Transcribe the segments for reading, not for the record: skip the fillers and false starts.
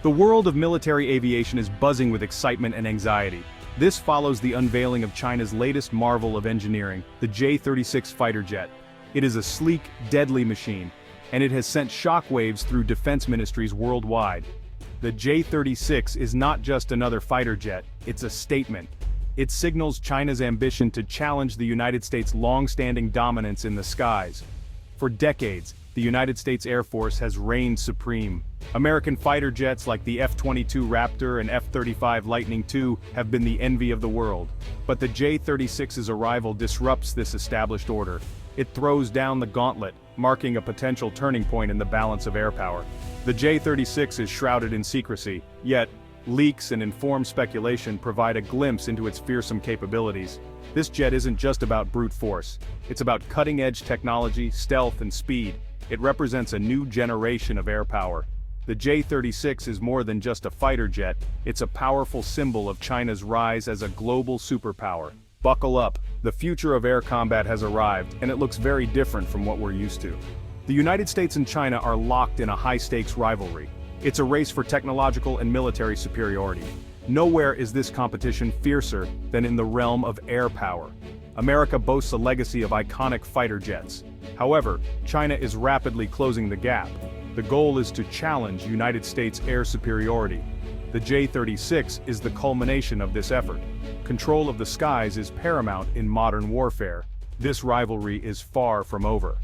The world of military aviation is buzzing with excitement and anxiety. This follows the unveiling of China's latest marvel of engineering, the J-36 fighter jet. It is a sleek, deadly machine, and it has sent shockwaves through defense ministries worldwide. The J-36 is not just another fighter jet, it's a statement. It signals China's ambition to challenge the United States' long-standing dominance in the skies. For decades, the United States Air Force has reigned supreme. American fighter jets like the F-22 Raptor and F-35 Lightning II have been the envy of the world. But the J-36's arrival disrupts this established order. It throws down the gauntlet, marking a potential turning point in the balance of air power. The J-36 is shrouded in secrecy, yet leaks and informed speculation provide a glimpse into its fearsome capabilities. This jet isn't just about brute force. It's about cutting-edge technology, stealth, and speed. It represents a new generation of air power. The J-36 is more than just a fighter jet, it's a powerful symbol of China's rise as a global superpower. Buckle up, the future of air combat has arrived, and it looks very different from what we're used to. The United States and China are locked in a high-stakes rivalry. It's a race for technological and military superiority. Nowhere is this competition fiercer than in the realm of air power. America boasts a legacy of iconic fighter jets. However, China is rapidly closing the gap. The goal is to challenge United States air superiority. The J-36 is the culmination of this effort. Control of the skies is paramount in modern warfare. This rivalry is far from over.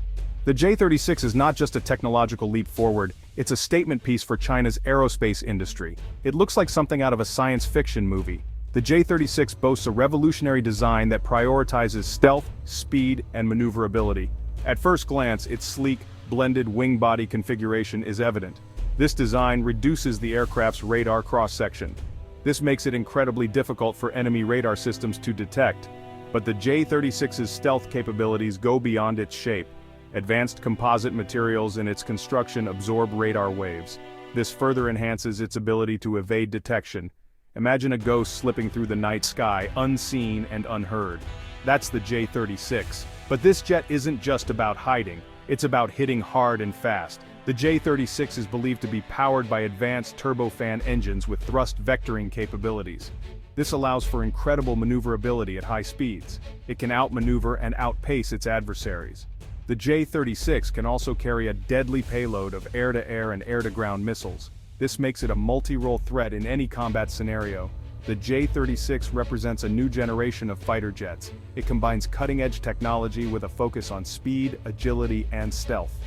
The J-36 is not just a technological leap forward, it's a statement piece for China's aerospace industry. It looks like something out of a science fiction movie. The J-36 boasts a revolutionary design that prioritizes stealth, speed, and maneuverability. At first glance, its sleek, blended wing-body configuration is evident. This design reduces the aircraft's radar cross-section. This makes it incredibly difficult for enemy radar systems to detect. But the J-36's stealth capabilities go beyond its shape. Advanced composite materials in its construction absorb radar waves. This further enhances its ability to evade detection. Imagine a ghost slipping through the night sky, unseen and unheard. That's the J-36. But this jet isn't just about hiding, it's about hitting hard and fast. The J-36 is believed to be powered by advanced turbofan engines with thrust vectoring capabilities. This allows for incredible maneuverability at high speeds. It can outmaneuver and outpace its adversaries. The J-36 can also carry a deadly payload of air-to-air and air-to-ground missiles. This makes it a multi-role threat in any combat scenario. The J-36 represents a new generation of fighter jets. It combines cutting-edge technology with a focus on speed, agility, and stealth.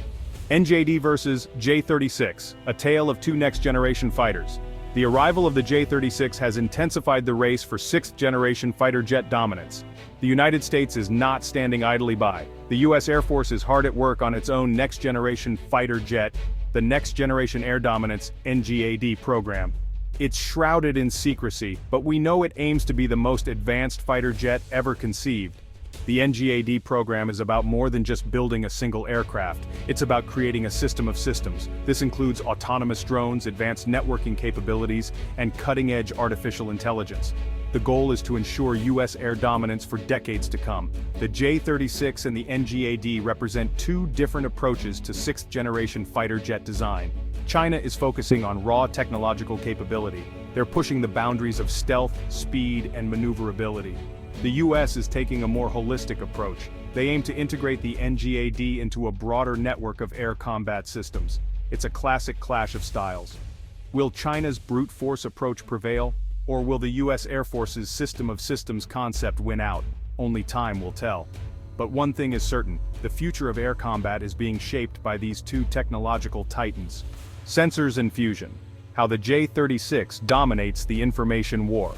NJD versus J-36, a tale of two next-generation fighters. The arrival of the J-36 has intensified the race for sixth-generation fighter jet dominance. The United States is not standing idly by. The U.S. Air Force is hard at work on its own next-generation fighter jet, the Next Generation Air Dominance (NGAD) program. It's shrouded in secrecy, but we know it aims to be the most advanced fighter jet ever conceived. The NGAD program is about more than just building a single aircraft. It's about creating a system of systems. This includes autonomous drones, advanced networking capabilities, and cutting-edge artificial intelligence. The goal is to ensure U.S. air dominance for decades to come. The J-36 and the NGAD represent two different approaches to sixth-generation fighter jet design. China is focusing on raw technological capability. They're pushing the boundaries of stealth, speed, and maneuverability. The U.S. is taking a more holistic approach. They aim to integrate the NGAD into a broader network of air combat systems. It's a classic clash of styles. Will China's brute force approach prevail? Or will the U.S. Air Force's system of systems concept win out? Only time will tell. But one thing is certain, the future of air combat is being shaped by these two technological titans. Sensors and fusion. How the J-36 dominates the information war.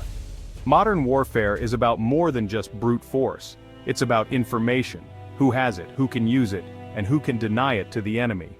Modern warfare is about more than just brute force. It's about information. Who has it, who can use it, and who can deny it to the enemy.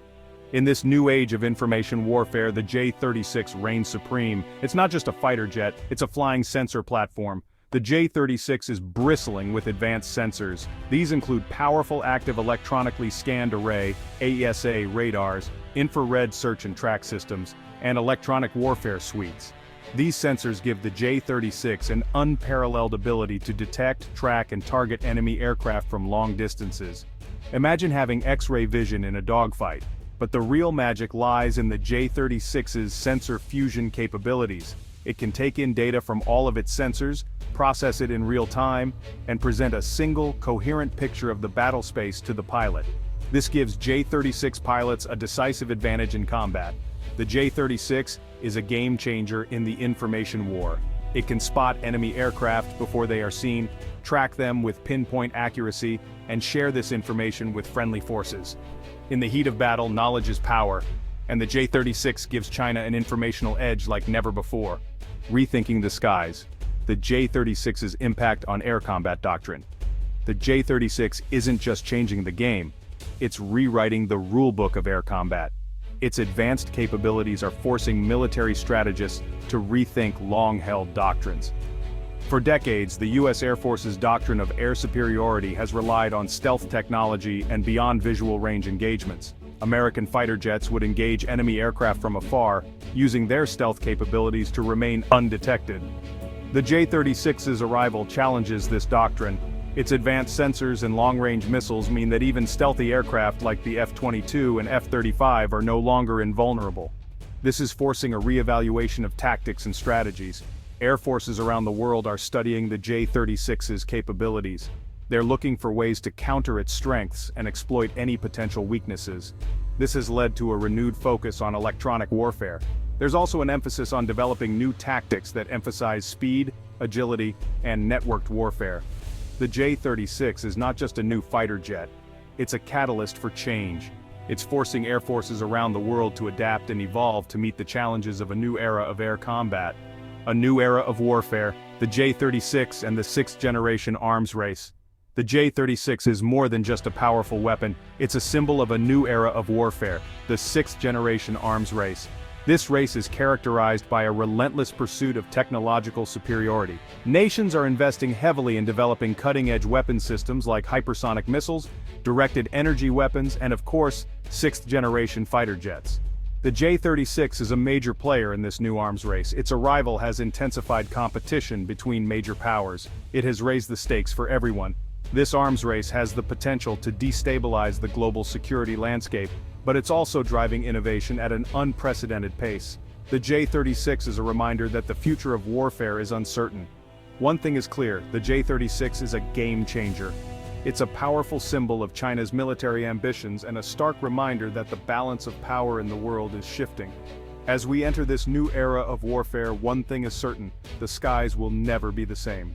In this new age of information warfare, the J-36 reigns supreme. It's not just a fighter jet, it's a flying sensor platform. The J-36 is bristling with advanced sensors. These include powerful active electronically scanned array, AESA radars, infrared search and track systems, and electronic warfare suites. These sensors give the J-36 an unparalleled ability to detect, track, and target enemy aircraft from long distances. Imagine having X-ray vision in a dogfight. But the real magic lies in the J-36's sensor fusion capabilities. It can take in data from all of its sensors, process it in real time, and present a single, coherent picture of the battle space to the pilot. This gives J-36 pilots a decisive advantage in combat. The J-36 is a game changer in the information war. It can spot enemy aircraft before they are seen, track them with pinpoint accuracy, and share this information with friendly forces. In the heat of battle, knowledge is power, and the J-36 gives China an informational edge like never before. Rethinking the skies. The J-36's impact on air combat doctrine. The J-36 isn't just changing the game, it's rewriting the rulebook of air combat. Its advanced capabilities are forcing military strategists to rethink long-held doctrines. For decades, the U.S. Air Force's doctrine of air superiority has relied on stealth technology and beyond visual range engagements. American fighter jets would engage enemy aircraft from afar, using their stealth capabilities to remain undetected. The J-36's arrival challenges this doctrine. Its advanced sensors and long-range missiles mean that even stealthy aircraft like the F-22 and F-35 are no longer invulnerable. This is forcing a re-evaluation of tactics and strategies. Air forces around the world are studying the J-36's capabilities. They're looking for ways to counter its strengths and exploit any potential weaknesses. This has led to a renewed focus on electronic warfare. There's also an emphasis on developing new tactics that emphasize speed, agility, and networked warfare. The J-36 is not just a new fighter jet, it's a catalyst for change. It's forcing air forces around the world to adapt and evolve to meet the challenges of a new era of air combat. A new era of warfare, the J-36 and the sixth-generation arms race. The J-36 is more than just a powerful weapon, it's a symbol of a new era of warfare, the sixth-generation arms race. This race is characterized by a relentless pursuit of technological superiority. Nations are investing heavily in developing cutting-edge weapon systems like hypersonic missiles, directed energy weapons, and of course, sixth-generation fighter jets. The J-36 is a major player in this new arms race. Its arrival has intensified competition between major powers. It has raised the stakes for everyone. This arms race has the potential to destabilize the global security landscape, but it's also driving innovation at an unprecedented pace. The J-36 is a reminder that the future of warfare is uncertain. One thing is clear, the J-36 is a game changer. It's a powerful symbol of China's military ambitions and a stark reminder that the balance of power in the world is shifting. As we enter this new era of warfare, one thing is certain, the skies will never be the same.